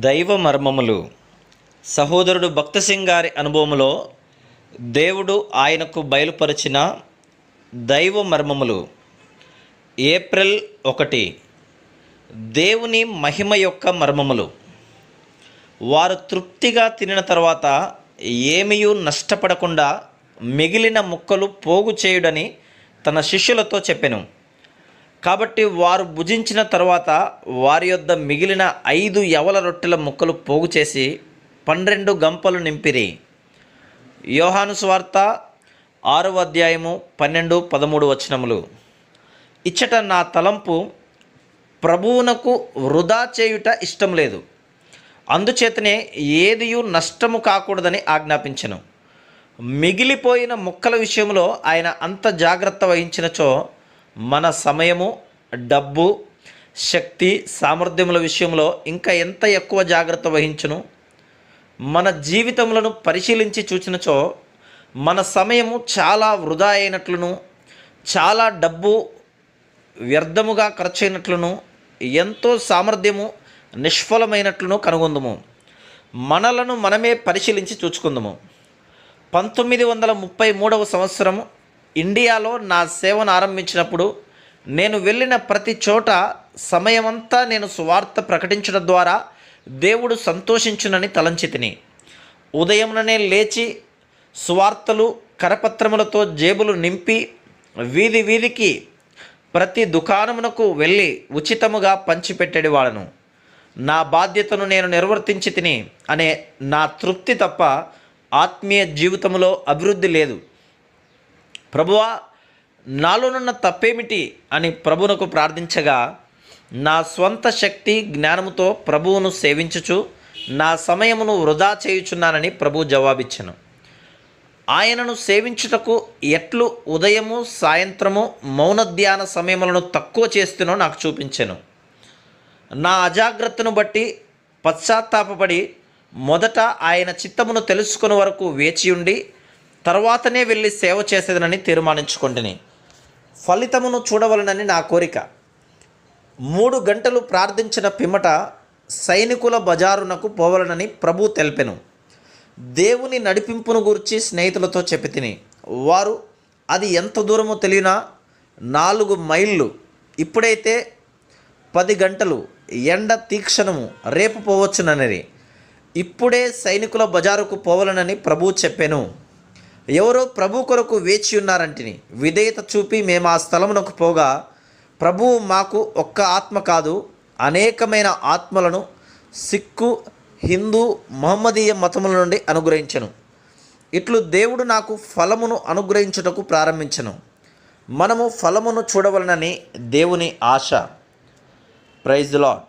దైవ మర్మములు. సహోదరుడు భక్త సింగ్ గారి అనుభవములో దేవుడు ఆయనకు బయలుపరిచిన దైవ మర్మములు. ఏప్రిల్ 1. దేవుని మహిమ యొక్క మర్మములు. వారు తృప్తిగా తినిన తర్వాత ఏమీయూ నష్టపడకుండా మిగిలిన ముక్కలు పోగు చేయుడని తన శిష్యులతో చెప్పెను. కాబట్టి వారు భుజించిన తరువాత వారి యొద్ద మిగిలిన 5 యవల రొట్టెల ముక్కలు పోగు చేసి 12 గంపలు నింపిరి. యోహాను సువార్త 6వ అధ్యాయము 12-13 వచనములు. ఇచ్చట నా తలంపు, ప్రభువునకు వృధా చేయుట ఇష్టం లేదు, అందుచేతనే ఏదియు నష్టము కాకూడదని ఆజ్ఞాపించెను. మిగిలిపోయిన ముక్కల విషయంలో ఆయన అంత జాగ్రత్త వహించినచో మన సమయము, డబ్బు, శక్తి, సామర్థ్యముల విషయంలో ఇంకా ఎంత ఎక్కువ జాగ్రత్త వహించును. మన జీవితములను పరిశీలించి చూచినచో మన సమయము చాలా వృధా అయినట్లును, చాలా డబ్బు వ్యర్థముగా ఖర్చయినట్లును, ఎంతో సామర్థ్యము నిష్ఫలమైనట్లును కనుగొందుము. మనలను మనమే పరిశీలించి చూచుకుందుము. 1933వ సంవత్సరం ఇండియాలో నా సేవను ఆరంభించినప్పుడు నేను వెళ్ళిన ప్రతి చోట సమయమంతా నేను సువార్త ప్రకటించడం ద్వారా దేవుడు సంతోషించునని తలంచితిని. ఉదయముననే లేచి సువార్తలు కరపత్రములతో జేబులు నింపి వీధి వీధికి ప్రతి దుకాణమునకు వెళ్ళి ఉచితముగా పంచిపెట్టేవాడను. నా బాధ్యతను నేను నిర్వర్తించి తిని అనే నా తృప్తి తప్ప ఆత్మీయ జీవితంలో అభివృద్ధి లేదు. ప్రభువా, నాలోనున్న తప్పేమిటి అని ప్రభువునకు ప్రార్థించగా, నా స్వంత శక్తి జ్ఞానముతో ప్రభువును సేవించుచు నా సమయమును వృధా చేయుచున్నానని ప్రభువు జవాబిచ్చెను. ఆయనను సేవించుటకు ఎట్లు ఉదయము సాయంత్రము మౌన ధ్యాన సమయములను తక్కువ చేస్తునో నాకు చూపించెను. నా అజాగ్రత్తను బట్టి పశ్చాత్తాపపడి మొదట ఆయన చిత్తమును తెలుసుకునే వరకు వేచియుండి తర్వాతనే వెళ్ళి సేవ చేసేదనని తీర్మానించుకొంటిని. ఫలితమును చూడవలనని నా కోరిక. 3 గంటలు ప్రార్థించిన పిమ్మట సైనికుల బజారునకు పోవలనని ప్రభు తెలిపెను. దేవుని నడిపింపును గురించి స్నేహితులతో చెప్పితిని. వారు అది ఎంత దూరమో తెలియనా, 4 మైళ్ళు, ఇప్పుడైతే 10 గంటలు, ఎండ తీక్షణము, రేపు పోవచ్చునని. ఇప్పుడే సైనికుల బజారుకు పోవాలనని ప్రభువు చెప్పాను. ఎవరో ప్రభు కొరకు వేచి ఉన్నారంటిని. విధేయత చూపి మేము ఆ స్థలమునకు పోగా ప్రభువు మాకు ఒక్క ఆత్మ కాదు, అనేకమైన ఆత్మలను సిక్కు, హిందూ, మహమ్మదీయ మతముల నుండి అనుగ్రహించెను. ఇట్లు దేవుడు నాకు ఫలమును అనుగ్రహించుటకు ప్రారంభించెను. మనము ఫలమును చూడవలనని దేవుని ఆశ. Praise the lord.